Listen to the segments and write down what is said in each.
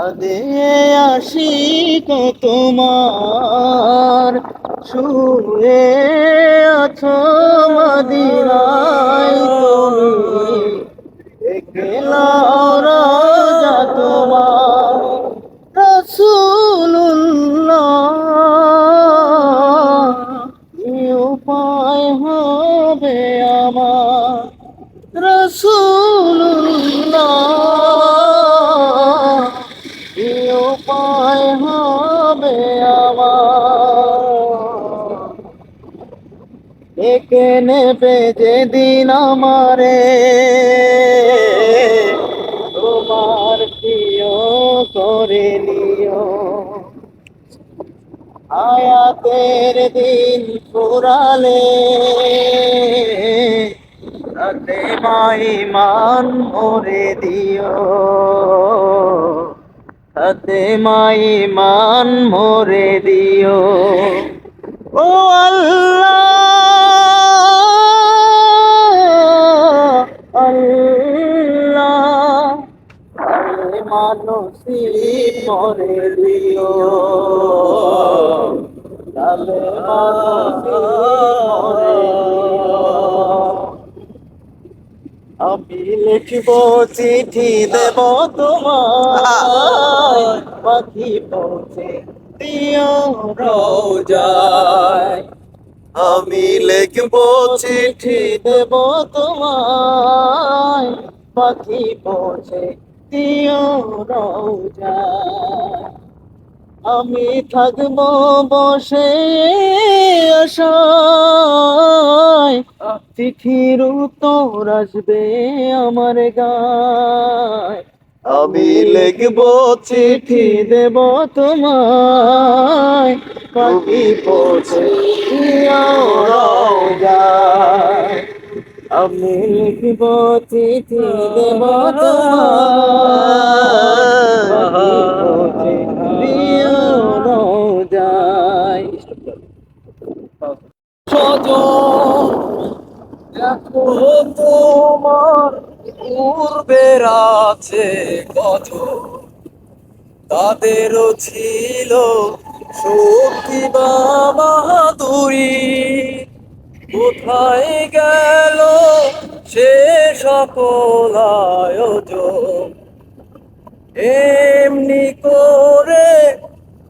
চাঁদে আসি তোমার শুয়ে আছো মদিনায় তুমি একলা রাজা তোমার রাসূলুল্লাহ কি উপায় হবে আমার রাসূলুল্লাহ কি উপায় হবে আমার ডেকে নেবে যেদিন আমারে তোমার প্রিয় করে নিও আয়াতের দিন ফুরালে তাতে মাইমান ভরে দিও তাতে মাইমান ভরে দিও ও আল্লাহ আল্লাহ মানসি মরে দিও তালে মানসি মরে দিও আমি লিখব চিঠি দেব তোমায় পাখি পৌঁছে দিও রোজায় আমি লিখব চিঠি দেব তোমায় পাখি পৌঁছে দিও রোজায় আমি থাকবো বসে আশায় চিঠির উত্তর আসবে আমার গায় আমি লিখবো চিঠি দেব তোমায় পাখি পৌঁছে দিও রোজায় আমি লিখবো চিঠি দেব তোমায় দিও রোজায় সজন দেখো তোমার পূর্বের আছে কত তাদেরও ছিল শক্তি বা বাহাদুরি কোথায় গেল সে সকল আয়োজন এমনি করে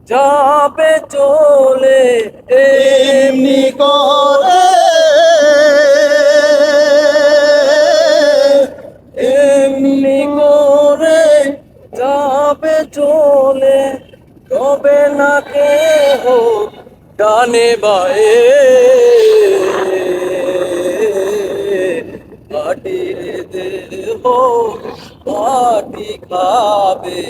যাবে চলে এমনি করে এমনি করে যাবে চলে তবে না কেহ ডানে বায়ে মাটির দেহ মাটি খাবে